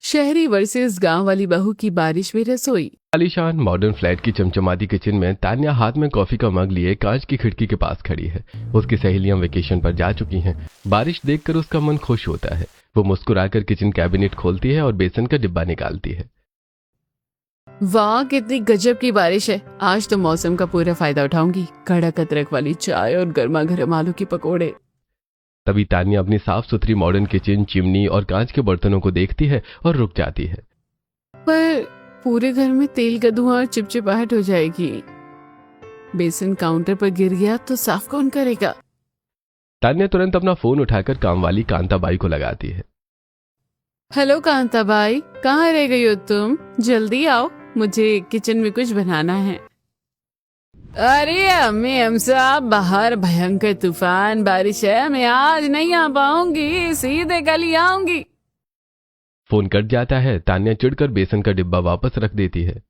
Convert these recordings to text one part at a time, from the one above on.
शहरी वर्सेस गांव वाली बहू की बारिश में रसोई। आलीशान मॉडर्न फ्लैट की चमचमाती किचन में तान्या हाथ में कॉफी का मग लिए कांच की खिड़की के पास खड़ी है। उसकी सहेलियां वेकेशन पर जा चुकी हैं। बारिश देखकर उसका मन खुश होता है। वो मुस्कुराकर किचन कैबिनेट खोलती है और बेसन का डिब्बा निकालती है। वाह, कितनी गजब की बारिश है। आज तो मौसम का पूरा फायदा उठाऊंगी। कड़क अदरक वाली चाय और गर्मा गर्म आलू के पकोड़े। तभी तान्या अपनी साफ सुथरी मॉडर्न किचन, चिमनी और कांच के बर्तनों को देखती है और रुक जाती है। पर पूरे घर में तेल का धुआं और चिपचिपाहट हो जाएगी। बेसन काउंटर पर गिर गया तो साफ कौन करेगा? तान्या तुरंत अपना फोन उठाकर कामवाली कांताबाई को लगाती है। हेलो कांताबाई, कहाँ रह गई हो तुम? जल्दी आओ, मुझे किचन में कुछ बनाना है। अरे अम्मी साहब, बाहर भयंकर तूफान बारिश है, मैं आज नहीं आ पाऊंगी, सीधे कल ही आऊंगी। फोन कट जाता है। तान्या चिढ़कर बेसन का डिब्बा वापस रख देती है।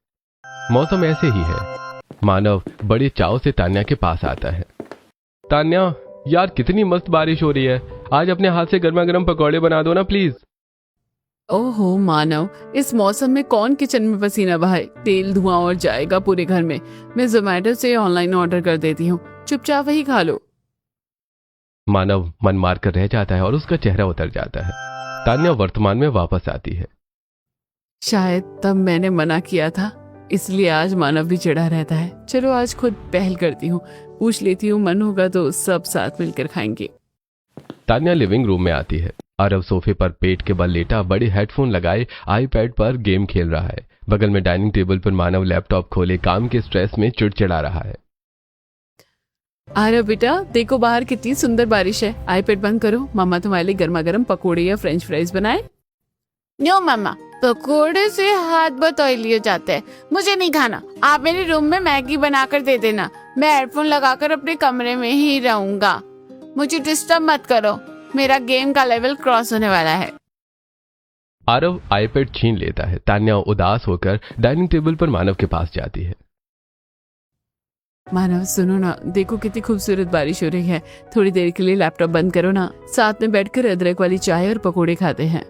मौसम ऐसे ही है। मानव बड़े चाव से तान्या के पास आता है। तान्या यार, कितनी मस्त बारिश हो रही है, आज अपने हाथ से गर्मा गर्म पकौड़े बना दो ना प्लीज। ओहो मानव, इस मौसम में कौन किचन में पसीना बहाए? तेल धुआं और जाएगा पूरे घर में। मैं जोमेटो से ऑनलाइन ऑर्डर कर देती हूँ, चुपचाप वही खा लो। मानव मन मार कर रह जाता है और उसका चेहरा उतर जाता है। तान्या वर्तमान में वापस आती है। शायद तब मैंने मना किया था, इसलिए आज मानव भी चिढ़ा रहता है। चलो आज खुद पहल करती हूँ, पूछ लेती हूँ, मन होगा तो सब साथ मिलकर खाएंगे। तान्या लिविंग रूम में आती है। आरव सोफे पर पेट के बल लेटा बड़े हेडफोन लगाए आईपैड पर गेम खेल रहा है। बगल में डाइनिंग टेबल पर मानव लैपटॉप खोले काम के स्ट्रेस में चिड़चिड़ा रहा है। आरव बेटा, देखो बाहर कितनी सुंदर बारिश है। आईपैड बंद करो, मामा तुम्हारे लिए गर्मा गर्म पकोड़े या फ्रेंच फ्राइज बनाए। नो मामा, पकोड़े से हाथ बहुत ऑयली हो जाते हैं, मुझे नहीं खाना। आप मेरे रूम में मैगी बनाकर दे देना, मैं हेडफोन लगाकर अपने कमरे में ही रहूंगा। मुझे डिस्टर्ब मत करो, मेरा गेम का लेवल क्रॉस होने वाला है। आरव आईपैड छीन लेता है। तान्या उदास होकर डाइनिंग टेबल पर मानव के पास जाती है। मानव सुनो ना, देखो कितनी खूबसूरत बारिश हो रही है। थोड़ी देर के लिए लैपटॉप बंद करो ना, साथ में बैठकर अदरक वाली चाय और पकोड़े खाते हैं।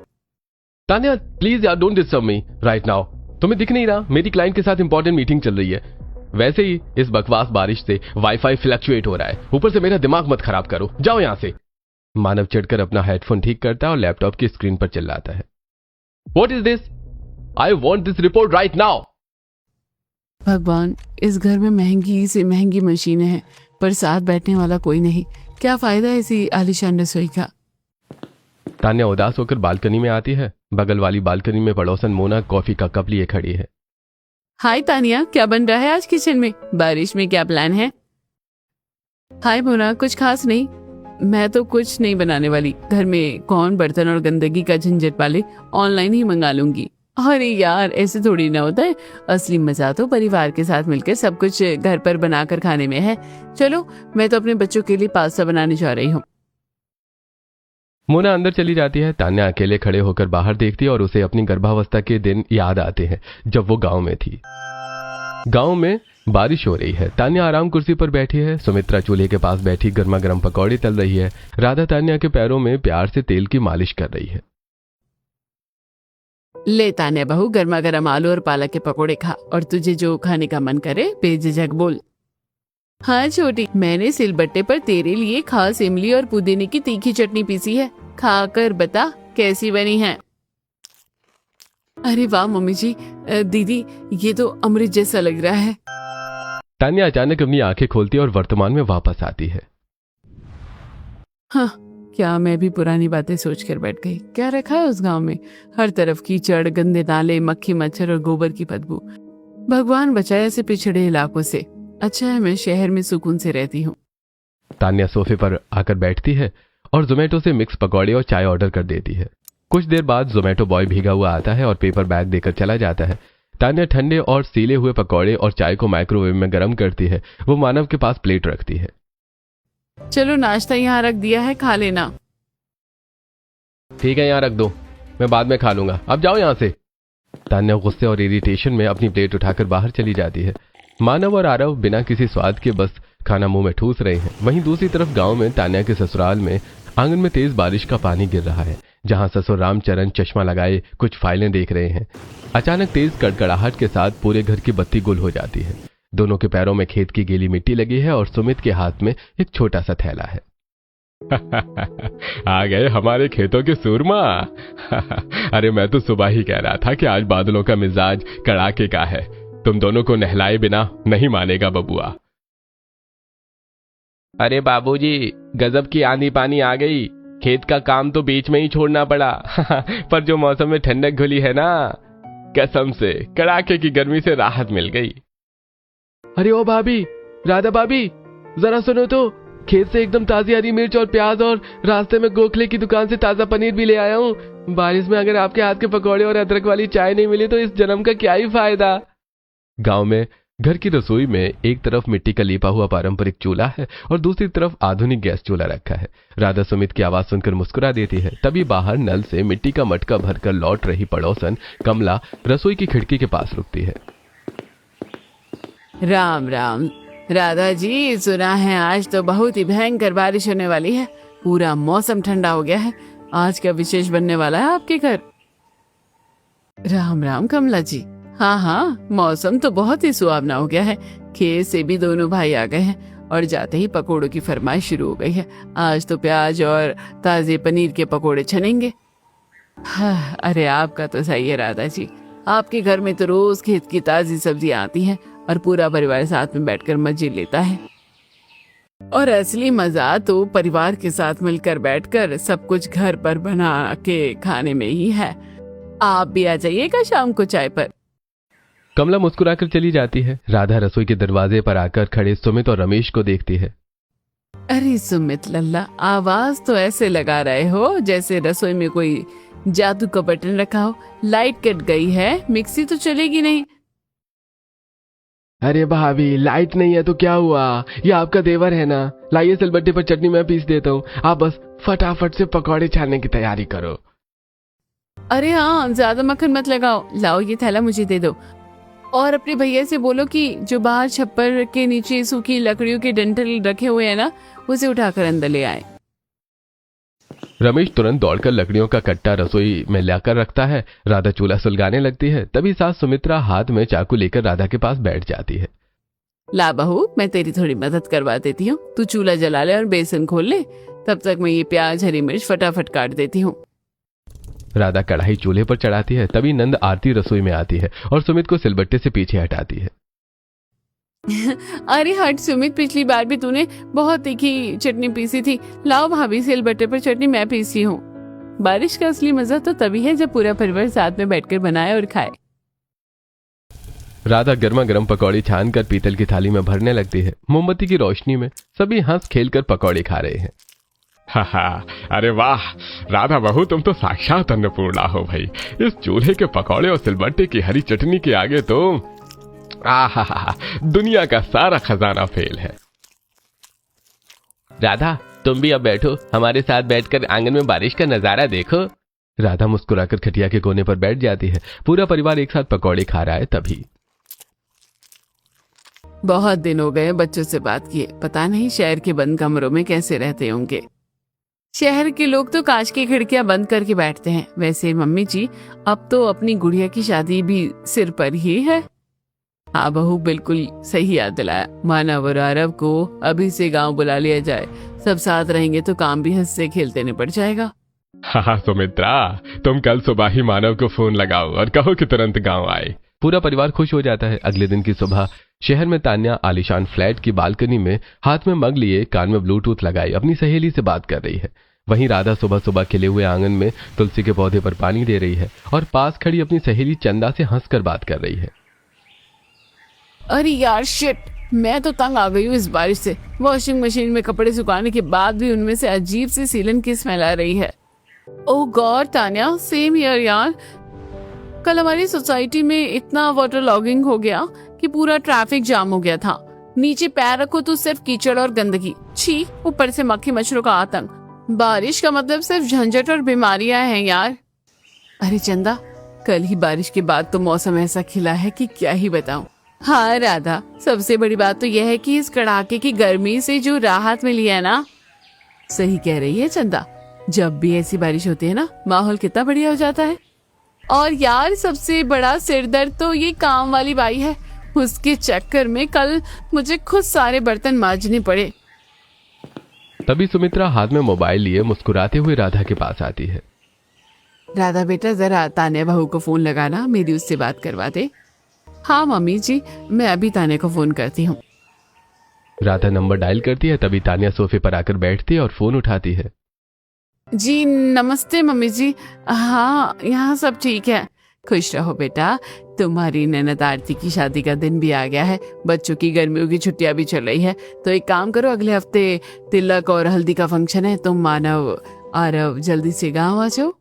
तान्या प्लीज यार, don't disturb me right now. तुम्हें दिख नहीं रहा मेरी क्लाइंट के साथ इंपॉर्टेंट मीटिंग चल रही है। वैसे ही इस बकवास बारिश से वाईफाई फ्लक्चुएट हो रहा है, ऊपर से मेरा दिमाग मत खराब करो, जाओ यहां से। मानव चिढ़कर अपना हेडफोन ठीक करता है और लैपटॉप की स्क्रीन पर चिल्लाता है, what is this? I want this report right now. भगवान, इस घर में महंगी से महंगी मशीनें हैं, पर साथ बैठने वाला कोई नहीं। क्या फायदा इसी आलीशान रसोई का? तान्या उदास होकर बालकनी में आती है। बगल वाली बालकनी में पड़ोसन मोना कॉफी का कप लिए खड़ी है। हाय तानिया, क्या बन रहा है आज किचन में? बारिश में क्या प्लान है? हाय मोना, कुछ खास नहीं, मैं तो कुछ नहीं बनाने वाली। घर में कौन बर्तन और गंदगी का झंझट पाले, ऑनलाइन ही मंगा लूंगी। अरे यार, ऐसे थोड़ी ना होता है। असली मजा तो परिवार के साथ मिलकर सब कुछ घर पर बनाकर खाने में है। चलो, मैं तो अपने बच्चों के लिए पास्ता बनाने जा रही हूँ। मोना अंदर चली जाती है। तान्या अकेले खड़े होकर बाहर देखती है और उसे अपनी गर्भावस्था के दिन याद आते हैं जब वो गांव में थी। गांव में बारिश हो रही है। तान्या आराम कुर्सी पर बैठी है। सुमित्रा चूल्हे के पास बैठी गर्मा गर्म पकौड़े तल रही है। राधा तान्या के पैरों में प्यार से तेल की मालिश कर रही है। ले तान्या बहू, गर्मा गर्म आलू और पालक के पकोड़े खा, और तुझे जो खाने का मन करे बेझिझक बोल। हाँ छोटी, मैंने सिलबट्टे पर तेरे लिए खास इमली और पुदीने की तीखी चटनी पीसी है, खाकर बता कैसी बनी है। अरे वाह मम्मी जी, दीदी ये तो अमृत जैसा लग रहा है। तान्या अचानक अपनी आंखें खोलती है और वर्तमान में वापस आती है। हाँ, क्या मैं भी पुरानी बातें सोचकर बैठ गई। क्या रखा है उस गांव में? हर तरफ कीचड़, गंदे नाले, मक्खी मच्छर और गोबर की बदबू। भगवान बचाए ऐसे पिछड़े इलाकों से। अच्छा है मैं शहर में सुकून से रहती हूँ। तान्या सोफे पर आकर बैठती है और जोमेटो से मिक्स पकौड़े और चाय ऑर्डर कर देती है। कुछ देर बाद जोमेटो बॉय भीगा हुआ आता है और पेपर बैग देकर चला जाता है। तान्या ठंडे और सीले हुए पकौड़े और चाय को माइक्रोवेव में गर्म करती है। वो मानव के पास प्लेट रखती है। चलो नाश्ता यहाँ रख दिया है, खा लेना। ठीक है, यहाँ रख दो, मैं बाद में खा लूंगा, अब जाओ यहाँ से। तान्या गुस्से और इरिटेशन में अपनी प्लेट उठाकर बाहर चली जाती है। मानव और आरव बिना किसी स्वाद के बस खाना मुंह में ठूस रहे हैं। वहीं दूसरी तरफ गांव में तान्या के ससुराल में आंगन में तेज बारिश का पानी गिर रहा है। जहां ससुर रामचरण चश्मा लगाए कुछ फाइलें देख रहे हैं। अचानक तेज कड़कड़ाहट के साथ पूरे घर की बत्ती गुल हो जाती है। दोनों के पैरों में खेत की गीली मिट्टी लगी है और सुमित के हाथ में एक छोटा सा थैला है। आ गए हमारे खेतों के सूरमा। अरे मैं तो सुबह ही कह रहा था कि आज बादलों का मिजाज कड़ाके का है। तुम दोनों को नहलाए बिना नहीं मानेगा बबुआ। अरे बाबूजी, गजब की आंधी पानी आ गई। खेत का काम तो बीच में ही छोड़ना पड़ा। पर जो मौसम में ठंडक घुली है ना, कसम से कड़ाके की गर्मी से राहत मिल गई। अरे ओ भाभी, राधा भाभी, जरा सुनो तो, खेत से एकदम ताजी हरी मिर्च और प्याज और रास्ते में गोखले की दुकान से ताजा पनीर भी ले आया हूँ। बारिश में अगर आपके हाथ के पकौड़े और अदरक वाली चाय नहीं मिली तो इस जन्म का क्या ही फायदा। गांव में घर की रसोई में एक तरफ मिट्टी का लीपा हुआ पारंपरिक चूल्हा है और दूसरी तरफ आधुनिक गैस चूल्हा रखा है। राधा सुमित की आवाज सुनकर मुस्कुरा देती है। तभी बाहर नल से मिट्टी का मटका भरकर लौट रही पड़ोसन कमला रसोई की खिड़की के पास रुकती है। राम राम राधा जी, सुना है आज तो बहुत ही भयंकर बारिश होने वाली है। पूरा मौसम ठंडा हो गया है। आज का विशेष बनने वाला है आपके घर। राम राम कमला जी। हाँ, मौसम तो बहुत ही सुहावना हो गया है। खेत से भी दोनों भाई आ गए हैं और जाते ही पकोड़ों की फरमाइश शुरू हो गई है। आज तो प्याज और ताजे पनीर के पकोड़े छनेंगे। हाँ, अरे आपका तो सही है राधा जी, आपके घर में तो रोज खेत की ताजी सब्जियां आती हैं और पूरा परिवार साथ में बैठकर मजे लेता है। और असली मजा तो परिवार के साथ मिलकर बैठकर सब कुछ घर पर बना के खाने में ही है। आप भी आ जाइएगा शाम को चाय पर। कमला मुस्कुराकर चली जाती है। राधा रसोई के दरवाजे पर आकर खड़े सुमित और रमेश को देखती है। अरे सुमित लल्ला, आवाज तो ऐसे लगा रहे हो जैसे रसोई में कोई जादू का बटन रखा हो। लाइट कट गई है, मिक्सी तो चलेगी नहीं। अरे भाभी, लाइट नहीं है तो क्या हुआ, ये आपका देवर है ना। लाइए सिलबट्टे पर चटनी मैं पीस देता हूँ, आप बस फटाफट से पकौड़े छानने की तैयारी करो। अरे हाँ, ज्यादा मक्खन मत लगाओ। लाओ ये थैला मुझे दे दो और अपने भैया से बोलो कि जो बाहर छप्पर के नीचे सूखी लकड़ियों के डंठल रखे हुए हैं ना, उसे उठाकर अंदर ले आए। रमेश तुरंत दौड़कर लकड़ियों का कट्टा रसोई में लाकर रखता है। राधा चूल्हा सुलगाने लगती है। तभी सास सुमित्रा हाथ में चाकू लेकर राधा के पास बैठ जाती है। ला बहू, मैं तेरी थोड़ी मदद करवा देती हूँ। तू चूल्हा जला ले और बेसन खोल ले, तब तक मैं ये प्याज हरी मिर्च फटाफट काट देती हूँ। राधा कढ़ाई चूल्हे पर चढ़ाती है। तभी नंद आरती रसोई में आती है और सुमित को सिलबट्टे से पीछे हटाती है। अरे हट सुमित, पिछली बार भी तूने बहुत तीखी चटनी पीसी थी। लाओ भाभी, सिलबट्टे पर चटनी मैं पीसी हूँ। बारिश का असली मजा तो तभी है जब पूरा परिवार साथ में बैठकर बनाए और खाए। राधा गर्मा गर्म पकौड़ी छान कर पीतल की थाली में भरने लगती है। मोमबत्ती की रोशनी में सभी हंस खेल कर पकौड़े खा रहे हैं। अरे वाह राधा बहू, तुम तो साक्षात अन्नपूर्णा हो भाई। इस चूल्हे के पकौड़े और सिलबट्टे की हरी चटनी के आगे तो दुनिया का सारा खजाना फेल है। राधा, तुम भी अब बैठो, हमारे साथ बैठकर आंगन में बारिश का नजारा देखो। राधा मुस्कुराकर खटिया के कोने पर बैठ जाती है। पूरा परिवार एक साथ पकौड़े खा रहा है। तभी बहुत दिन हो गए बच्चों से बात किए। पता नहीं शहर के बंद कमरों में कैसे रहते होंगे। शहर के लोग तो कांच की खिड़कियां बंद करके बैठते हैं। वैसे मम्मी जी, अब तो अपनी गुड़िया की शादी भी सिर पर ही है। हाँ बहू, बिल्कुल सही याद दिलाया। मानव और आरव को अभी से गांव बुला लिया जाए। सब साथ रहेंगे तो काम भी हंसते खेलते निपट जाएगा। हाँ सुमित्रा, तुम कल सुबह ही मानव को फोन लगाओ और कहो कि तुरंत गांव आए। पूरा परिवार खुश हो जाता है। अगले दिन की सुबह शहर में तान्या आलीशान फ्लैट की बालकनी में हाथ में मग लिए, कान में ब्लूटूथ लगाए अपनी सहेली से बात कर रही है। वहीं राधा सुबह सुबह खिले हुए आंगन में तुलसी के पौधे पर पानी दे रही है और पास खड़ी अपनी सहेली चंदा से हंसकर बात कर रही है। अरे यार शिट, मैं तो तंग आ गई हूँ इस बारिश से। वॉशिंग मशीन में कपड़े सुखाने के बाद भी उनमें से अजीब सी सीलन की स्मेल आ रही है। ओह गॉड तान्या, सेम हियर यार। कल हमारी सोसाइटी में इतना वाटर लॉगिंग हो गया कि पूरा ट्रैफिक जाम हो गया था। नीचे पैर रखो तो सिर्फ कीचड़ और गंदगी, छी, ऊपर से मक्खी मच्छरों का आतंक। बारिश का मतलब सिर्फ झंझट और बीमारियां हैं यार। अरे चंदा, कल ही बारिश के बाद तो मौसम ऐसा खिला है कि क्या ही बताऊं। हाँ राधा, सबसे बड़ी बात तो यह है कि इस कड़ाके की गर्मी से जो राहत मिली है ना। सही कह रही है चंदा, जब भी ऐसी बारिश होती है ना, माहौल कितना बढ़िया हो जाता है। और यार सबसे बड़ा सिरदर्द तो ये काम वाली बाई है, उसके चक्कर में कल मुझे खुद सारे बर्तन मांजने पड़े। तभी सुमित्रा हाथ में मोबाइल लिए मुस्कुराते हुए राधा के पास आती है। राधा बेटा जरा तान्या बहू को फोन लगाना, मेरी उससे बात करवा दे। हाँ मम्मी जी, मैं अभी तान्या को फोन करती हूँ। राधा नंबर डायल करती है, तभी तान्या सोफे पर आकर बैठती है और फोन उठाती है। जी नमस्ते मम्मी जी। हाँ यहाँ सब ठीक है। खुश रहो बेटा, तुम्हारी ननद आरती की शादी का दिन भी आ गया है, बच्चों की गर्मियों की छुट्टियां भी चल रही है, तो एक काम करो, अगले हफ्ते तिलक और हल्दी का फंक्शन है, तुम मानव आरव जल्दी से गाँव आ जाओ।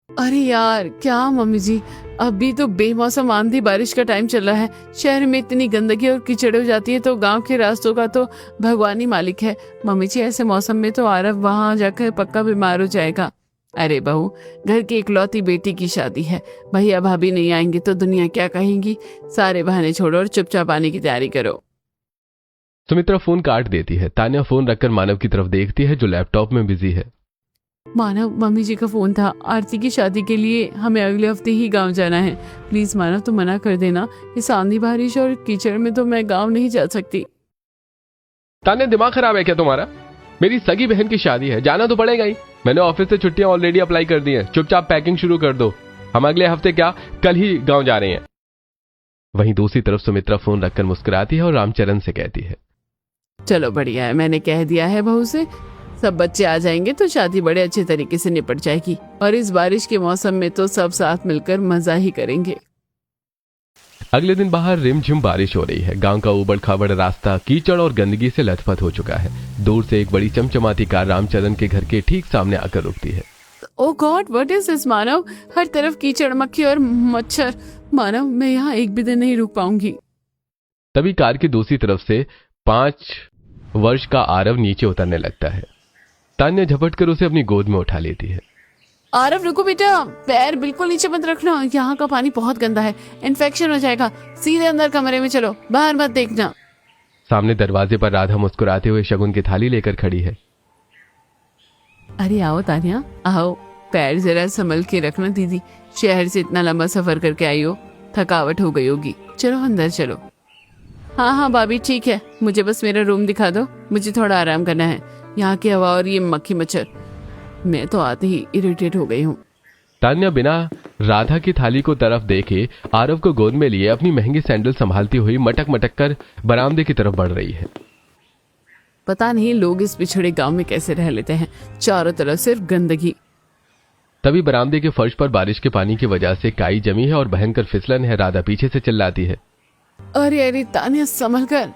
अरे यार क्या मम्मी जी, अभी तो बेमौसम आंधी बारिश का टाइम चल रहा है, शहर में इतनी गंदगी और कीचड़ हो जाती है, तो गांव के रास्तों का तो भगवान ही मालिक है। मम्मी जी ऐसे मौसम में तो आरव वहां जाकर पक्का बीमार हो जाएगा। अरे बहू, घर की इकलौती बेटी की शादी है, भैया भाभी नहीं आएंगे तो दुनिया क्या कहेंगी। सारे बहाने छोड़ो और चुपचाप आने की तैयारी करो। सुमित्रा फोन काट देती है। तान्या फोन रखकर मानव की तरफ देखती है जो लैपटॉप में बिजी है। मानव, मम्मी जी का फोन था, आरती की शादी के लिए हमें अगले हफ्ते ही गांव जाना है, प्लीज मानव तुम मना कर देना, इस आंधी बारिश और कीचड़ में तो मैं गांव नहीं जा सकती। तान्या दिमाग खराब है क्या तुम्हारा? मेरी सगी बहन की शादी है, जाना तो पड़ेगा ही। मैंने ऑफिस से छुट्टियां ऑलरेडी अप्लाई कर दी हैं, चुपचाप पैकिंग शुरू कर दो, हम अगले हफ्ते क्या कल ही गांव जा रहे हैं। वहीं दूसरी तरफ सुमित्रा फोन रखकर मुस्कुराती है और रामचरण से कहती है, चलो बढ़िया है, मैंने कह दिया है बहू से, सब बच्चे आ जाएंगे तो शादी बड़े अच्छे तरीके से निपट जाएगी, और इस बारिश के मौसम में तो सब साथ मिलकर मजा ही करेंगे। अगले दिन बाहर रिमझिम बारिश हो रही है। गांव का उबड़ खाबड़ रास्ता कीचड़ और गंदगी से लथपथ हो चुका है। दूर से एक बड़ी चमचमाती कार रामचरण के घर के ठीक सामने आकर रुकती है। ओह गॉड, व्हाट इज दिस मानव, हर तरफ कीचड़, मक्खी और मच्छर। मानव, मैं यहाँ एक भी दिन नहीं रुक पाऊंगी। तभी कार की दूसरी तरफ से 5 वर्ष का आरव नीचे उतरने लगता है। तान्या झपट कर उसे अपनी गोद में उठा लेती है। आरव रुको बेटा, पैर बिल्कुल नीचे मत रखना, यहाँ का पानी बहुत गंदा है, इन्फेक्शन हो जाएगा, सीधे अंदर कमरे में चलो, बाहर मत देखना। सामने दरवाजे पर राधा मुस्कुराते हुए शगुन की थाली लेकर खड़ी है। अरे आओ तान्या आओ, पैर जरा संभल के रखना दीदी, शहर से इतना लंबा सफर करके आई हो, थकावट हो गई होगी, चलो अंदर चलो। हाँ हाँ भाभी ठीक है, मुझे बस मेरा रूम दिखा दो, मुझे थोड़ा आराम करना है, यहाँ की हवा और ये मक्खी मच्छर, मैं तो आते ही इरिटेट हो गई हूँ। तान्या बिना राधा की थाली को तरफ देखे आरव को गोद में लिए अपनी महंगी सैंडल संभालती हुई मटक मटक कर बरामदे की तरफ बढ़ रही है। पता नहीं लोग इस पिछड़े गांव में कैसे रह लेते हैं, चारों तरफ सिर्फ गंदगी। तभी बरामदे के फर्श पर बारिश के पानी की वजह से काई जमी है और भयंकर फिसलन है। राधा पीछे से चिल्लाती है, अरे अरे तान्या संभल कर।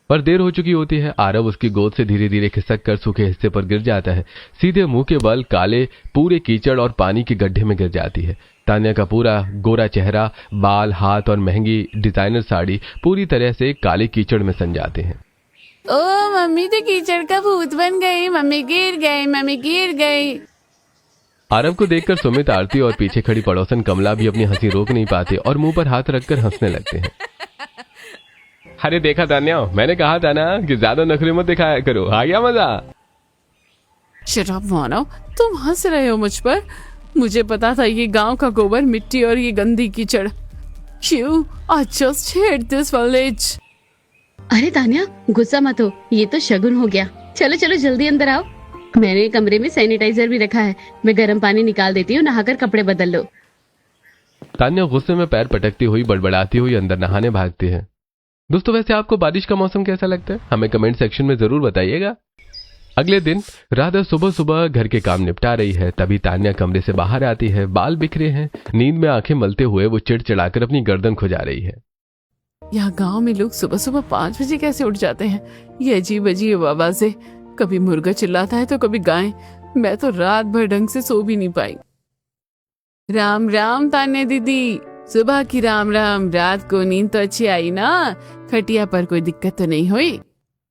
पर देर हो चुकी होती है। आरव उसकी गोद से धीरे धीरे खिसक कर सूखे हिस्से पर गिर जाता है। सीधे मुंह के बल काले पूरे कीचड़ और पानी के गड्ढे में गिर जाती है। तान्या का पूरा गोरा चेहरा, बाल, हाथ और महंगी डिजाइनर साड़ी पूरी तरह से काले कीचड़ में सन जाते हैं। ओ मम्मी तो कीचड़ का भूत बन गई, मम्मी गिर गई, मम्मी गिर गई। आरव को देखकर सुमित, आरती और पीछे खड़ी पड़ोसन कमला भी अपनी हंसी रोक नहीं पाते और मुंह पर हाथ रखकर हंसने लगते हैं। अरे देखा तान्या, मैंने कहा था ना कि ज्यादा नखरे मत दिखाया करो, आ गया मजा। शराब मानव, तुम हंस रहे हो मुझ पर, मुझे पता था ये गांव का गोबर, मिट्टी और ये गंदी कीचड़। You, I just hate this village. अरे तान्या गुस्सा मत हो, ये तो शगुन हो गया, चलो चलो जल्दी अंदर आओ, मैंने कमरे में सैनिटाइजर भी रखा है, मैं गर्म पानी निकाल देती हूँ, नहाकर कपड़े बदल लो। तान्या गुस्से में पैर पटकती हुई बड़बड़ाती हुई अंदर नहाने भागती है। दोस्तों वैसे आपको बारिश का मौसम कैसा लगता है, हमें कमेंट सेक्शन में जरूर बताइएगा। अगले दिन राधा सुबह सुबह घर के काम निपटा रही है, तभी तान्या कमरे से बाहर आती है। बाल बिखरे हैं, नींद में आंखें मलते हुए वो चिड़चिड़ाकर अपनी गर्दन खुजा रही है। यहाँ गांव में लोग सुबह सुबह 5 बजे कैसे उठ जाते हैं, ये अजीब अजीब आवाजें, कभी मुर्गा चिल्लाता है तो कभी गाय, मैं तो रात भर ढंग से सो भी नहीं पाई। राम राम तान्या दीदी, सुबह की राम राम, रात को नींद तो अच्छी आई ना, खटिया पर कोई दिक्कत तो नहीं हुई?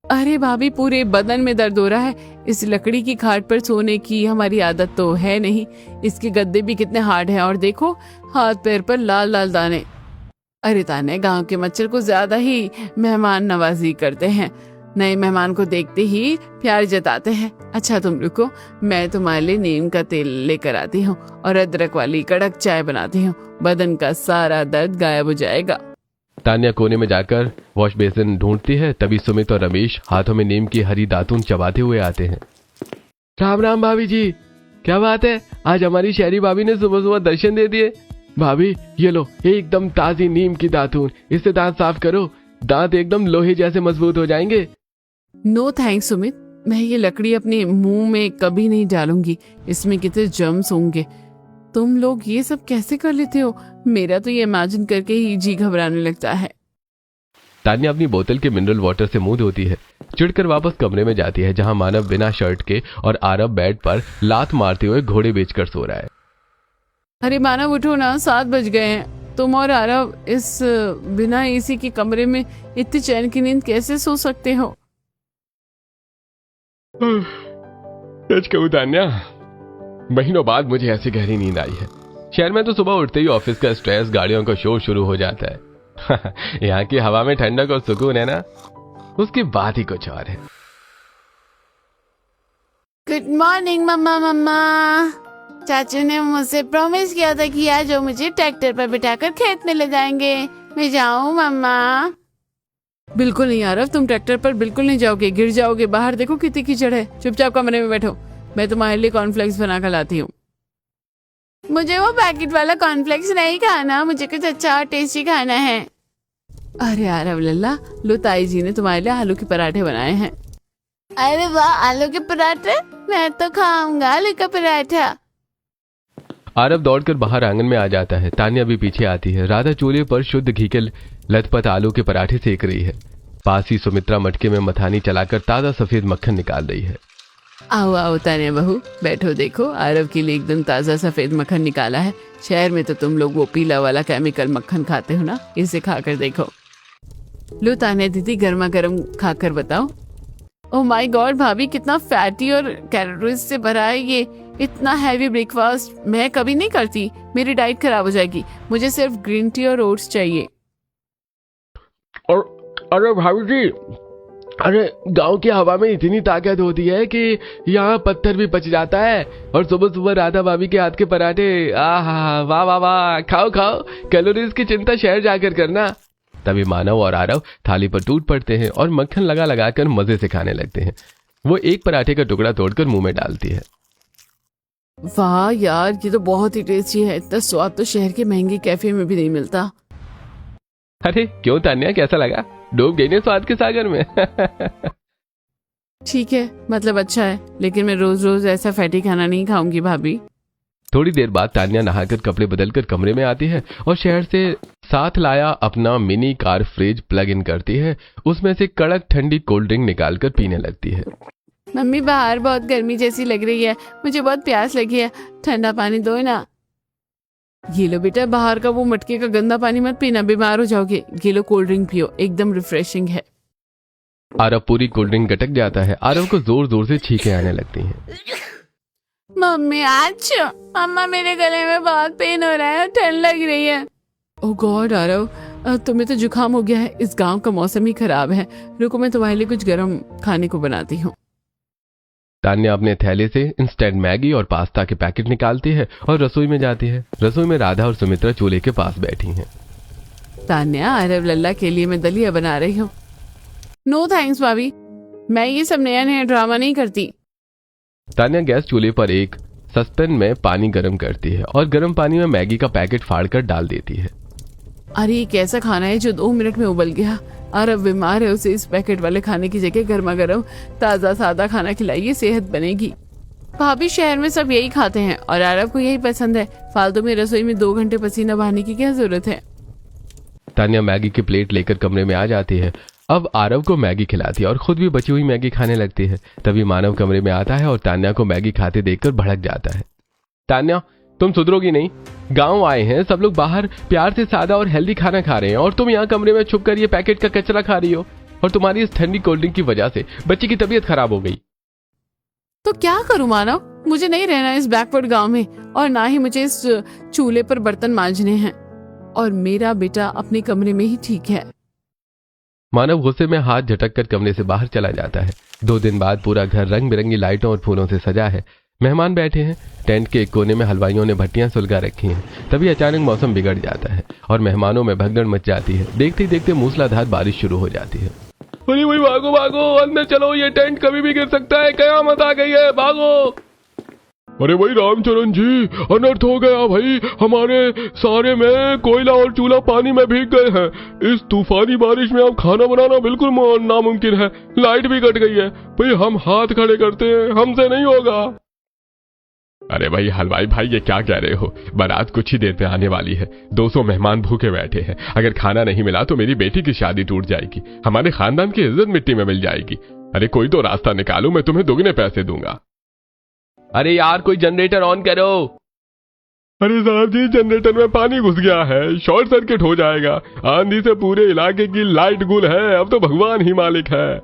अरे भाभी पूरे बदन में दर्द हो रहा है, इस लकड़ी की खाट पर सोने की हमारी आदत तो है नहीं, इसके गद्दे भी कितने हार्ड हैं, और देखो हाथ पैर पर लाल लाल दाने। अरे तान्या गांव के मच्छर को ज्यादा ही मेहमान नवाजी करते हैं, नए मेहमान को देखते ही प्यार जताते हैं। अच्छा तुम रुको, मैं तुम्हारे लिए नीम का तेल लेकर आती हूँ और अदरक वाली कड़क चाय बनाती हूँ, बदन का सारा दर्द गायब हो जाएगा। तान्या कोने में जाकर वॉश बेसिन ढूंढती है, तभी सुमित और रमेश हाथों में नीम की हरी दातून चबाते हुए आते हैं। राम राम भाभी जी, क्या बात है, आज हमारी शहरी भाभी ने सुबह सुबह दर्शन दे दिए। भाभी ये लो एकदम ताजी नीम की दातून, इससे दांत साफ करो, दांत एकदम लोहे जैसे मजबूत हो जाएंगे। नो थैंक्स सुमित, मैं ये लकड़ी अपने मुंह में कभी नहीं डालूंगी, इसमें कितने जर्म्स होंगे। तुम लोग ये सब कैसे कर लेते हो? मेरा तो ये इमेजिन करके ही जी घबराने लगता है। तान्या अपनी बोतल के मिनरल वाटर से मुंह धोती है, चिढ़कर वापस कमरे में जाती है जहां मानव बिना शर्ट के और आरव बेड पर लात मारते हुए घोड़े बेचकर सो रहा है। अरे मानव उठो ना, 7 बज गए हैं। तुम और आरव इस बिना एसी के कमरे में इतनी चैन की नींद कैसे सो सकते हो? सच कहूं तान्या, महीनों बाद मुझे ऐसी गहरी नींद आई है। शहर में तो सुबह उठते ही ऑफिस का स्ट्रेस, गाड़ियों का शोर शुरू हो जाता है। यहाँ की हवा में ठंडक और सुकून है ना, उसकी बात ही कुछ और है। गुड मॉर्निंग मम्मा। मम्मा, चाचू ने मुझसे प्रॉमिस किया था कि आज वो मुझे ट्रैक्टर पर बिठाकर खेत में ले जाएंगे। मैं जाऊं मम्मा? बिल्कुल नहीं आरव, तुम ट्रैक्टर पर बिल्कुल नहीं जाओगे, गिर जाओगे। बाहर देखो कितनी कीचड़ है। चुपचाप कमरे में बैठो, मैं तुम्हारे लिए कॉर्नफ्लेक्स बना कर लाती हूँ। मुझे वो पैकेट वाला कॉर्नफ्लेक्स नहीं खाना, मुझे कुछ अच्छा और टेस्टी खाना है। अरे आरव लल्ला, लो ताई जी ने तुम्हारे लिए आलू के पराठे बनाए हैं। अरे वाह, आलू के पराठे, मैं तो खाऊंगा आलू का पराठा। आरव दौड़कर बाहर आंगन में आ जाता है। तान्या भी पीछे आती है। राधा चूल्हे पर शुद्ध घी के लथपथ आलू के पराठे सेक रही है। पास ही सुमित्रा मटके में मथानी चलाकर ताजा सफेद मक्खन निकाल रही है। आओ आओ तान्या बहू, बैठो, देखो आरव के लिए एकदम ताजा सफेद मक्खन निकाला है। शहर में तो तुम लोग वो पीला वाला केमिकल मक्खन खाते हो ना, इसे खाकर देखो। लो तान्या दीदी, गर्मा गर्म खाकर बताओ। ओह माय गॉड भाभी, कितना फैटी और कैलोरीज से भरा है ये। इतना हैवी ब्रेकफास्ट मैं कभी नहीं करती, मेरी डाइट खराब हो जाएगी। मुझे सिर्फ ग्रीन टी और ओट्स चाहिए। और अरे भाभी जी, अरे गांव की हवा में इतनी ताकत होती है कि यहाँ पत्थर भी पच जाता है। और सुबह सुबह राधा भाभी के हाथ के पराठे, आहा वाह वाह वाह, खाओ खाओ, कैलोरीज की चिंता शहर जाकर करना। तभी मानव और आरव थाली पर टूट पड़ते हैं और मक्खन लगा लगाकर मजे से खाने लगते हैं। वो एक पराठे का टुकड़ा तोड़कर मुंह में डालती है। वाह यार, ये तो बहुत ही टेस्टी है। इतना स्वाद तो शहर के महंगे कैफे में भी नहीं मिलता। अरे क्यों तान्या, कैसा लगा? डूब गई ने स्वाद के सागर में। ठीक है, मतलब अच्छा है, लेकिन मैं रोज रोज ऐसा फैटी खाना नहीं खाऊंगी भाभी। थोड़ी देर बाद तान्या नहाकर कपड़े बदलकर कमरे में आती है और शहर से साथ लाया अपना mini car fridge plug in करती है। उसमें से कड़क ठंडी कोल्ड ड्रिंक निकालकर पीने लगती है। मम्मी, बाहर बहुत गर्मी जैसी लग रही है, मुझे बहुत प्यास लगी है, ठंडा पानी दो ना। ये लो बेटा, बाहर का वो मटके का गंदा पानी मत पीना, बीमार हो जाओगे। ये लो कोल्ड ड्रिंक पियो, एकदम रिफ्रेशिंग है। आरव पूरी कोल्ड ड्रिंक गटक जाता है। आरव को जोर जोर से छींकें आने लगती हैं। मम्मी आज मम्मा, मेरे गले में बहुत पेन हो रहा है और ठंड लग रही है। ओह गॉड आरव, तुम्हें तो जुकाम हो गया है। इस गांव का मौसम ही खराब है। रुको, मैं तुम्हारे लिए कुछ गर्म खाने को बनाती हूँ। तान्या अपने थैले से इंस्टेंट मैगी और पास्ता के पैकेट निकालती है और रसोई में जाती है। रसोई में राधा और सुमित्रा चूल्हे के पास बैठी हैं। तान्या, आरव लल्ला के लिए मैं दलिया बना रही हूँ। नो थैंक्स भाभी, मैं ये सब नया नया ड्रामा नहीं करती। तान्या गैस चूल्हे पर एक सस्पेन में पानी गर्म करती है और गर्म पानी में मैगी का पैकेट फाड़कर डाल देती है। अरे ये कैसा खाना है जो 2 मिनट में उबल गया? आरव बीमार है, उसे इस पैकेट वाले खाने की जगह गर्मा गर्म ताजा सादा खाना खिलाइए, सेहत बनेगी। भाभी, शहर में सब यही खाते हैं और आरव को यही पसंद है। फालतू में रसोई में 2 घंटे पसीना बहाने की क्या जरूरत है? तान्या मैगी की प्लेट लेकर कमरे में आ जाती है। अब आरव को मैगी खिलाती है और खुद भी बची हुई मैगी खाने लगती है। तभी मानव कमरे में आता है और तान्या को मैगी खाते देखकर भड़क जाता है। तान्या, तुम सुधरोगी नहीं। गांव आए हैं, सब लोग बाहर प्यार से सादा और हेल्दी खाना खा रहे हैं और तुम यहाँ कमरे में छुप कर ये पैकेट का कचरा खा रही हो। और तुम्हारी इस ठंडी कोल्ड ड्रिंक की वजह से बच्ची की तबीयत खराब हो गई। तो क्या करूं मानव, मुझे नहीं रहना इस बैकवर्ड गांव में, और ना ही मुझे इस चूल्हे पर बर्तन मांजने हैं। और मेरा बेटा अपने कमरे में ही ठीक है। मानव गुस्से में हाथ झटक कर कमरे से बाहर चला जाता है। 2 दिन बाद पूरा घर रंग बिरंगी लाइटों और फूलों से सजा है। मेहमान बैठे हैं। टेंट के एक कोने में हलवाइयों ने भट्टियां सुलगा रखी हैं। तभी अचानक मौसम बिगड़ जाता है और मेहमानों में भगदड़ मच जाती है। देखते ही देखते मूसलाधार बारिश शुरू हो जाती है। अरे भाई भागो भागो, अंदर चलो, ये टेंट कभी भी गिर सकता है, कयामत आ गई है, भागो। अरे भाई रामचरण जी, अनर्थ हो गया भाई, हमारे सारे में कोयला और चूल्हा पानी में भीग गए हैं। इस तूफानी बारिश में अब खाना बनाना बिल्कुल नामुमकिन है। लाइट भी कट गई है। भाई हम हाथ खड़े करते हैं, हमसे नहीं होगा। अरे भाई हलवाई भाई, ये क्या कह रहे हो? बारात कुछ ही देर में आने वाली है। 200 मेहमान भूखे बैठे हैं। अगर खाना नहीं मिला तो मेरी बेटी की शादी टूट जाएगी, हमारे खानदान की इज्जत मिट्टी में मिल जाएगी। अरे कोई तो रास्ता निकालो, मैं तुम्हें दुगने पैसे दूंगा। अरे यार कोई जनरेटर ऑन करो। अरे साहब जी, जनरेटर में पानी घुस गया है, शॉर्ट सर्किट हो जाएगा। आंधी से पूरे इलाके की लाइट गुल है, अब तो भगवान ही मालिक है।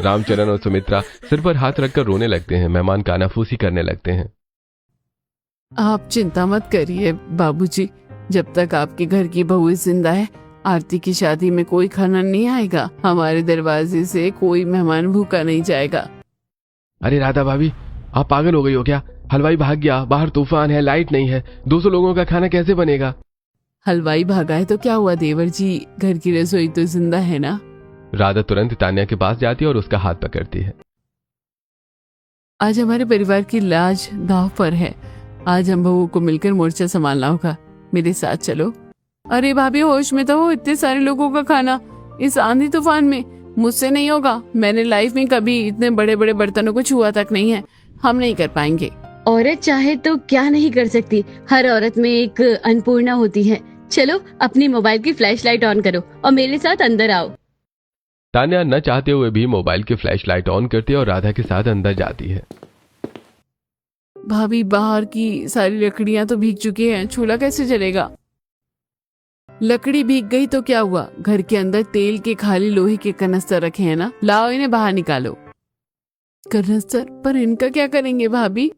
रामचरण और सुमित्रा सिर पर हाथ रखकर रोने लगते हैं। मेहमान कानाफूसी करने लगते हैं। आप चिंता मत करिए बाबूजी, जब तक आपके घर की बहू जिंदा है आरती की शादी में कोई खाना नहीं आएगा। हमारे दरवाजे से कोई मेहमान भूखा नहीं जाएगा। अरे राधा भाभी, आप पागल हो गई हो क्या? हलवाई भाग गया, बाहर तूफान है, लाइट नहीं है, 200 लोगों का खाना कैसे बनेगा? हलवाई भागा है तो क्या हुआ देवर जी, घर की रसोई तो जिंदा है ना। राधा तुरंत तान्या के पास जाती है और उसका हाथ पकड़ती है। आज हमारे परिवार की लाज दांव पर है। आज हम बहू को मिलकर मोर्चा संभालना होगा। मेरे साथ चलो। अरे भाभी होश में तो हो, इतने सारे लोगों का खाना इस आंधी तूफान में मुझसे नहीं होगा। मैंने लाइफ में कभी इतने बड़े बड़े बर्तनों को छुआ तक नहीं है, हम नहीं कर पाएंगे। औरत चाहे तो क्या नहीं कर सकती, हर औरत में एक अन्नपूर्णा होती है। चलो अपनी मोबाइल की फ्लैशलाइट ऑन करो और मेरे साथ अंदर आओ। तान्या न चाहते हुए भी मोबाइल की फ्लैशलाइट ऑन करती है और राधा के साथ अंदर जाती है। भाभी बाहर की सारी लकड़ियां तो भीग चुकी हैं, चूल्हा कैसे जलेगा? लकड़ी भीग गई तो क्या हुआ, घर के अंदर तेल के खाली लोहे के कनस्तर रखे हैं ना, लाओ इन्हें बाहर निकालो। कनस्तर? पर इनका क्या करेंगे भाभी?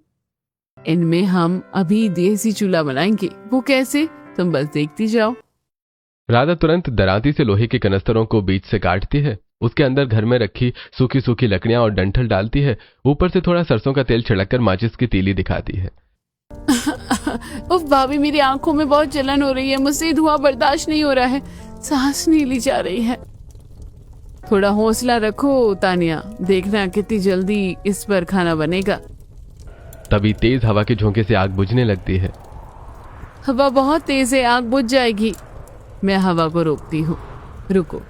इनमें हम अभी देसी चूल्हा बनाएंगे। वो कैसे? तुम बस देखती जाओ। राधा तुरंत दराती से लोहे के कनस्तरों को बीच से काटती है। उसके अंदर घर में रखी सूखी सूखी लकड़ियां और डंठल डालती है। ऊपर से थोड़ा सरसों का तेल छिड़ककर माचिस की तीली दिखाती है। उफ भाभी, मेरी आंखों में बहुत जलन हो रही है, मुझसे धुआं बर्दाश्त नहीं हो रहा है, सांस नहीं ली जा रही है। थोड़ा हौसला रखो तानिया, देखना कितनी जल्दी इस पर खाना बनेगा। तभी तेज हवा के झोंके से आग बुझने लगती है। हवा बहुत तेज है, आग बुझ जाएगी। मैं हवा को रोकती हूँ, रुको।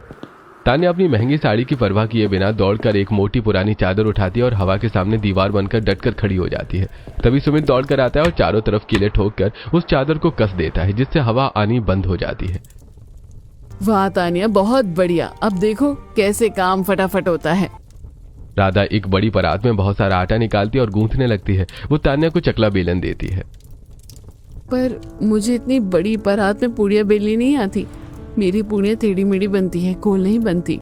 तान्या अपनी महंगी साड़ी की परवाह किए बिना दौड़कर एक मोटी पुरानी चादर उठाती है और हवा के सामने दीवार बनकर डटकर खड़ी हो जाती है। तभी सुमित दौड़कर आता है और चारों तरफ कीले ठोककर उस चादर को कस देता है, जिससे हवा आनी बंद हो जाती है। वाह तानिया, बहुत बढ़िया। अब देखो कैसे काम फटाफट होता है। राधा एक बड़ी परात में बहुत सारा आटा निकालती है और गूंथने लगती है। वो तान्या को चकला बेलन देती है। पर मुझे इतनी बड़ी परात में पूड़ियाँ बेलनी नहीं आती। मेरी पूड़ियाँ टेढ़ी मेढ़ी बनती है, गोल नहीं बनती।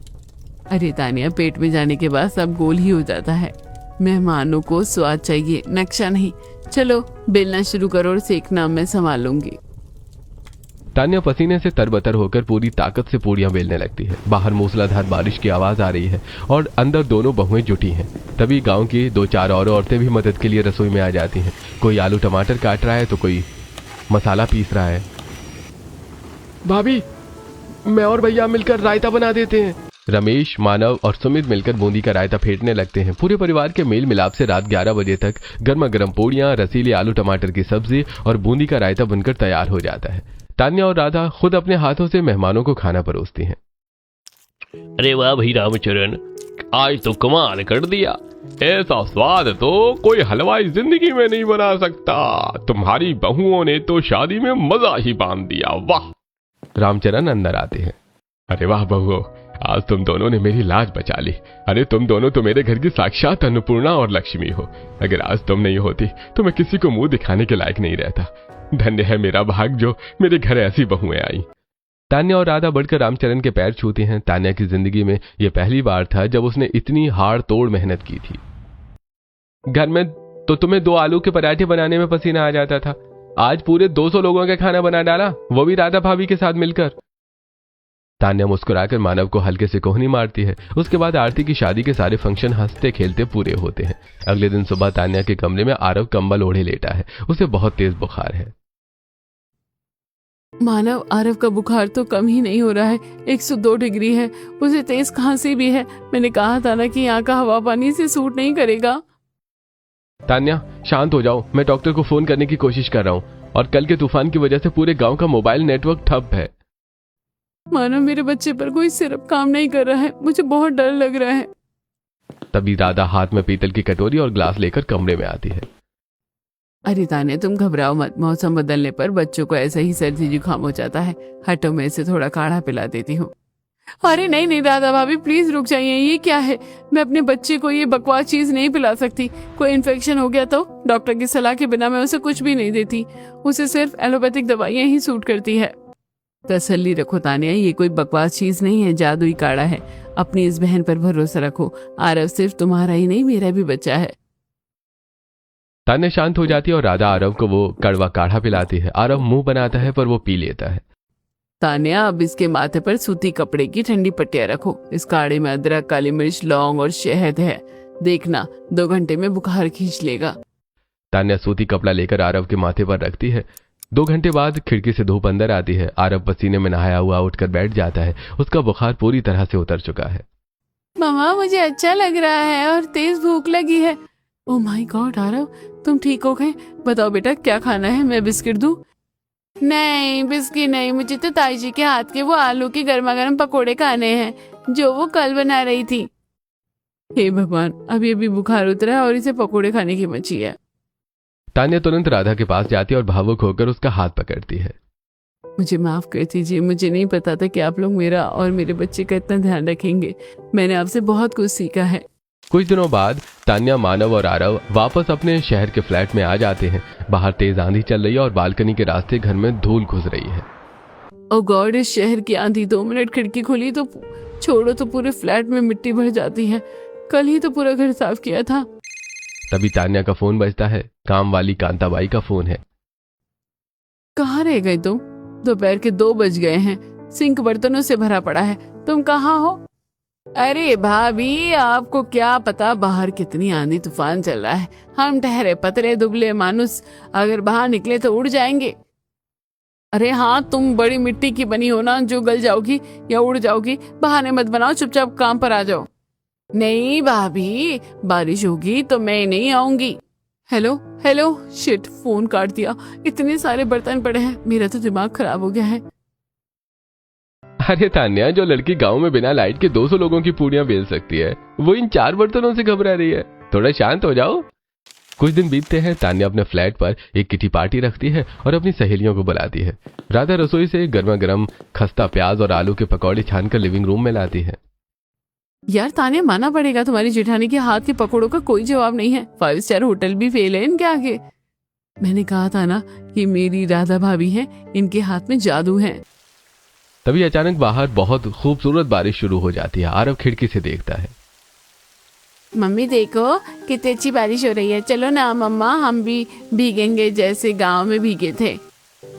अरे तानिया, पेट में जाने के बाद सब गोल ही हो जाता है। मेहमानों को स्वाद चाहिए, नक्शा नहीं। चलो बेलना शुरू करो और सेकना मैं संभाल लूंगी। तान्या पसीने से तरबतर होकर पूरी ताकत से पूड़ियां बेलने लगती है। बाहर मूसलाधार बारिश की आवाज आ रही है और अंदर दोनों बहुएं जुटी हैं। तभी गांव की 2-4 और औरतें भी मदद के लिए रसोई में आ जाती हैं। कोई आलू टमाटर काट रहा है तो कोई मसाला पीस रहा है। भाभी, मैं और भैया मिलकर रायता बना देते हैं। रमेश, मानव और सुमित मिलकर बूंदी का रायता फेंटने लगते हैं। पूरे परिवार के मेल मिलाप से रात 11 बजे तक गर्मा गर्म पूड़ियां, रसीले आलू टमाटर की सब्जी और बूंदी का रायता बनकर तैयार हो जाता है। तान्या और राधा खुद अपने हाथों से मेहमानों को खाना परोसती हैं। अरे वाह भाई रामचरण, आज तो कमाल कर दिया। ऐसा स्वाद तो कोई हलवाई जिंदगी में नहीं बना सकता। तुम्हारी बहुओं ने तो शादी में मजा ही बांध दिया। वाह। रामचरण अंदर आते हैं। अरे वाह बहुओं, आज तुम दोनों ने मेरी लाज बचा ली। अरे तुम दोनों तो मेरे घर की साक्षात अन्नपूर्णा और लक्ष्मी हो। अगर आज तुम नहीं होती तो मैं किसी को मुंह दिखाने के लायक नहीं रहता। धन्य है मेरा भाग जो मेरे घर ऐसी बहुएं आई। तान्या और राधा बढ़कर रामचरण के पैर छूती हैं। तान्या की जिंदगी में यह पहली बार था जब उसने इतनी हाड़ तोड़ मेहनत की थी। घर में तो तुम्हें 2 आलू के पराठे बनाने में पसीना आ जाता था, आज पूरे 200 लोगों का खाना बना डाला, वो भी राधा भाभी के साथ मिलकर। तान्या मुस्कुराकर मानव को हल्के से कोहनी मारती है। उसके बाद आरती की शादी के सारे फंक्शन हंसते खेलते पूरे होते हैं। अगले दिन सुबह तान्या के कमरे में आरव कंबल ओढ़े लेटा है। उसे बहुत तेज बुखार है। मानव, आरव का बुखार तो कम ही नहीं हो रहा है, 102 डिग्री है। उसे तेज खांसी भी है। मैंने कहा था ना कि यहाँ का हवा पानी से सूट नहीं करेगा। तान्या शांत हो जाओ, मैं डॉक्टर को फोन करने की कोशिश कर रहा हूँ और कल के तूफान की वजह से पूरे गांव का मोबाइल नेटवर्क ठप है। मानव, मेरे बच्चे पर कोई सिरप काम नहीं कर रहा है, मुझे बहुत डर लग रहा है। तभी राधा हाथ में पीतल की कटोरी और ग्लास लेकर कमरे में आती है। अरे तान्या, तुम घबराओ मत, मौसम बदलने पर बच्चों को ऐसा ही सर्दी जुकाम हो जाता है। हटो, मैं इसे थोड़ा काढ़ा पिला देती हूँ। अरे नहीं नहीं राधा भाभी, प्लीज रुक जाइए। ये क्या है? मैं अपने बच्चे को ये बकवास चीज नहीं पिला सकती। कोई इन्फेक्शन हो गया तो डॉक्टर की सलाह के बिना मैं उसे कुछ भी नहीं देती। उसे सिर्फ एलोपैथिक दवाइयाँ ही सूट करती है। तसल्ली रखो तान्या, ये कोई बकवास चीज नहीं है, जादुई काढ़ा है। अपनी इस बहन पर भरोसा रखो। आरव सिर्फ तुम्हारा ही नहीं, मेरा भी बच्चा है। तान्या शांत हो जाती है और राधा आरव को वो कड़वा काढ़ा पिलाती है। आरव मुंह बनाता है पर वो पी लेता है। तान्या, अब इसके माथे पर सूती कपड़े की ठंडी पट्टियां रखो। इस काढ़े में अदरक, काली मिर्च, लौंग और शहद है। देखना 2 घंटे में बुखार खींच लेगा। तान्या सूती कपड़ा लेकर आरव के माथे पर रखती है। 2 घंटे बाद खिड़की से धूप अंदर आती है। आरव पसीने में नहाया हुआ उठकर बैठ जाता है। उसका बुखार पूरी तरह से उतर चुका है। मामा, मुझे अच्छा लग रहा है और तेज भूख लगी है। ओह माय गॉड आरव, तुम ठीक हो गए? बताओ बेटा, क्या खाना है? मैं बिस्किट दूं? नहीं, बिस्किट नहीं, मुझे तो ताई जी के हाथ के वो आलू के गर्मा गर्म पकोड़े खाने हैं जो वो कल बना रही थी। हे भगवान, अभी अभी बुखार उतरा है और इसे पकोड़े खाने की मची है। तान्या तुरंत राधा के पास जाती है और भावुक होकर उसका हाथ पकड़ती है। मुझे माफ कर दीजिए, मुझे नहीं पता था कि आप लोग मेरा और मेरे बच्चे का इतना ध्यान रखेंगे। मैंने आपसे बहुत कुछ सीखा है। कुछ दिनों बाद तान्या, मानव और आरव वापस अपने शहर के फ्लैट में आ जाते हैं। बाहर तेज आंधी चल रही है और बालकनी के रास्ते घर में धूल घुस रही है। ओ गॉड, इस शहर की आंधी! 2 मिनट खिड़की खोली तो छोड़ो तो पूरे फ्लैट में मिट्टी भर जाती है। कल ही तो पूरा घर साफ किया था। तभी तान्या का फोन बजता है। काम वाली कांताबाई का फोन है। कहाँ रह गए तुम? दोपहर के 2 बज गए हैं। सिंक बर्तनों से भरा पड़ा है। तुम कहाँ हो? अरे भाभी, आपको क्या पता बाहर कितनी आंधी तूफान चल रहा है। हम ठहरे पतले दुबले मानुस अगर बाहर निकले तो उड़ जाएंगे। अरे हाँ, तुम बड़ी मिट्टी की बनी हो ना, जो गल जाओगी या उड़ जाओगी। बहाने मत बनाओ, चुपचाप काम पर आ जाओ। नहीं भाभी, बारिश होगी तो मैं नहीं आऊंगी। हेलो हेलो, शिट, फोन काट दिया। इतने सारे बर्तन पड़े हैं, मेरा तो दिमाग खराब हो गया है। अरे तान्या, जो लड़की गांव में बिना लाइट के 200 लोगों की पूड़ियां बेल सकती है, वो इन 4 बर्तनों से घबरा रही है। थोड़ा शांत हो जाओ। कुछ दिन बीतते हैं। तान्या अपने फ्लैट पर एक किटी पार्टी रखती है और अपनी सहेलियों को बुलाती है। राधा रसोई से गर्मा गर्म खस्ता प्याज और आलू के पकौड़े छानकर लिविंग रूम में लाती है। यार तान्या, माना पड़ेगा, तुम्हारी जेठानी के हाथ के पकौड़ों का कोई जवाब नहीं है। 5 स्टार होटल भी फेल है इनके आगे। मैंने कहा था ना, ये मेरी राधा भाभी है, इनके हाथ में जादू है। तभी अचानक बाहर बहुत खूबसूरत बारिश शुरू हो जाती है। आरव खिड़की से देखता है। मम्मी देखो कितनी अच्छी बारिश हो रही है। चलो ना मम्मा, हम भी भीगेंगे जैसे गांव में भीगे थे।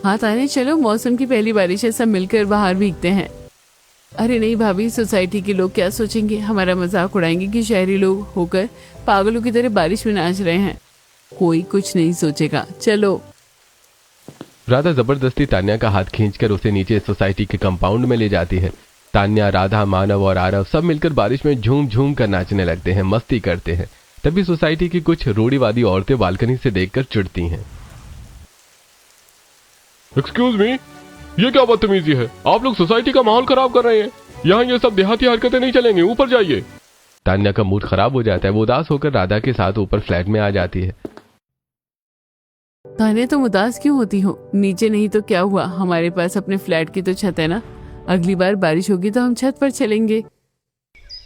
हाँ तान्या, चलो, मौसम की पहली बारिश है, सब मिलकर बाहर भीगते हैं। अरे नहीं भाभी, सोसाइटी के लोग क्या सोचेंगे? हमारा मजाक उड़ाएंगे कि शहरी लोग होकर पागलों की तरह बारिश में नाच रहे हैं। कोई कुछ नहीं सोचेगा, चलो। राधा जबरदस्ती तान्या का हाथ खींचकर उसे नीचे सोसाइटी के कंपाउंड में ले जाती है। तान्या, राधा, मानव और आरव सब मिलकर बारिश में झूम झूम कर नाचने लगते हैं, मस्ती करते हैं। तभी सोसाइटी की कुछ रूढ़िवादी औरतें बालकनी से देखकर चिढ़ती हैं। एक्सक्यूज मी, ये क्या बदतमीजी है? आप लोग सोसाइटी का माहौल खराब कर रहे हैं। यहाँ ये सब देहाती हरकतें नहीं चलेंगी, ऊपर जाइए। तान्या का मूड खराब हो जाता है। वो उदास होकर राधा के साथ ऊपर फ्लैट में आ जाती है। तान्या, तुम उदास क्यों होती हो? नीचे नहीं तो क्या हुआ, हमारे पास अपने फ्लैट की तो छत है ना। अगली बार बारिश होगी तो हम छत पर चलेंगे।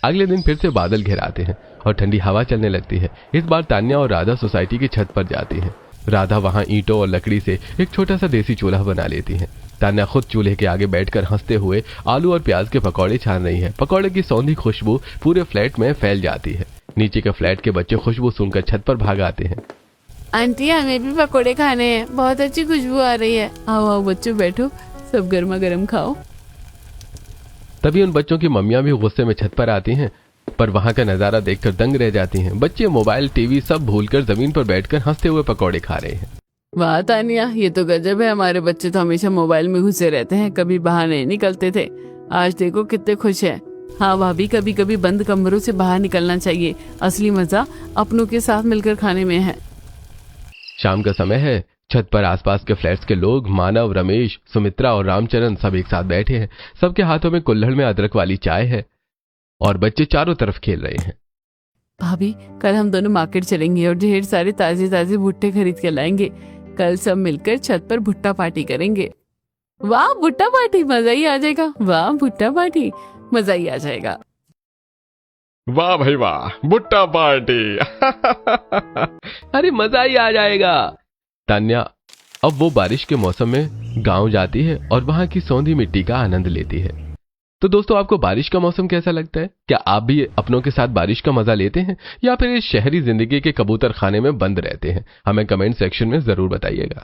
अगले दिन फिर से बादल घिराते हैं और ठंडी हवा चलने लगती है। इस बार तान्या और राधा सोसाइटी की छत पर जाती है। राधा वहां ईंटों और लकड़ी से एक छोटा सा देसी चूल्हा बना लेती है। तान्या खुद चूल्हे के आगे बैठकर हंसते हुए आलू और प्याज के पकौड़े छान रही है। पकौड़े की सौंधी खुशबू पूरे फ्लैट में फैल जाती है। नीचे के फ्लैट के बच्चे खुशबू सुनकर छत पर भाग आते हैं। आंटी, हमें भी पकोड़े खाने हैं, बहुत अच्छी खुशबू आ रही है। आओ आओ बच्चों, बैठो, सब गर्मा गर्म खाओ। तभी उन बच्चों की मम्मियां भी गुस्से में छत पर आती हैं, पर वहां का नजारा देखकर दंग रह जाती हैं। बच्चे मोबाइल टीवी सब भूलकर जमीन पर बैठकर हंसते हुए पकौड़े खा रहे हैं। वाह तानिया, ये तो गजब है। हमारे बच्चे तो हमेशा मोबाइल में घुसे रहते हैं, कभी बाहर नहीं निकलते थे। आज देखो कितने खुश हैं। हाँ भाभी, कभी कभी बंद कमरों से बाहर निकलना चाहिए। असली मजा अपनों के साथ मिलकर खाने में है। शाम का समय है। छत पर आसपास के फ्लैट्स के लोग मानव, रमेश, सुमित्रा और रामचरण सब एक साथ बैठे हैं। सबके हाथों में कुल्हड़ में अदरक वाली चाय है और बच्चे चारों तरफ खेल रहे हैं। भाभी, कल हम दोनों मार्केट चलेंगे और ढेर सारे ताजे ताजे भुट्टे खरीद के लाएंगे। कल सब मिलकर छत पर भुट्टा पार्टी करेंगे। वाह, भुट्टा पार्टी, मजा ही आ जाएगा। वाह, भुट्टा पार्टी, मजा ही आ जाएगा। वाह भाई वाह, भुट्टा पार्टी। अरे मजा ही आ जाएगा। तान्या अब वो बारिश के मौसम में गांव जाती है और वहां की सौंधी मिट्टी का आनंद लेती है। तो दोस्तों, आपको बारिश का मौसम कैसा लगता है? क्या आप भी अपनों के साथ बारिश का मजा लेते हैं या फिर इस शहरी जिंदगी के कबूतर खाने में बंद रहते हैं? हमें कमेंट सेक्शन में जरूर बताइएगा।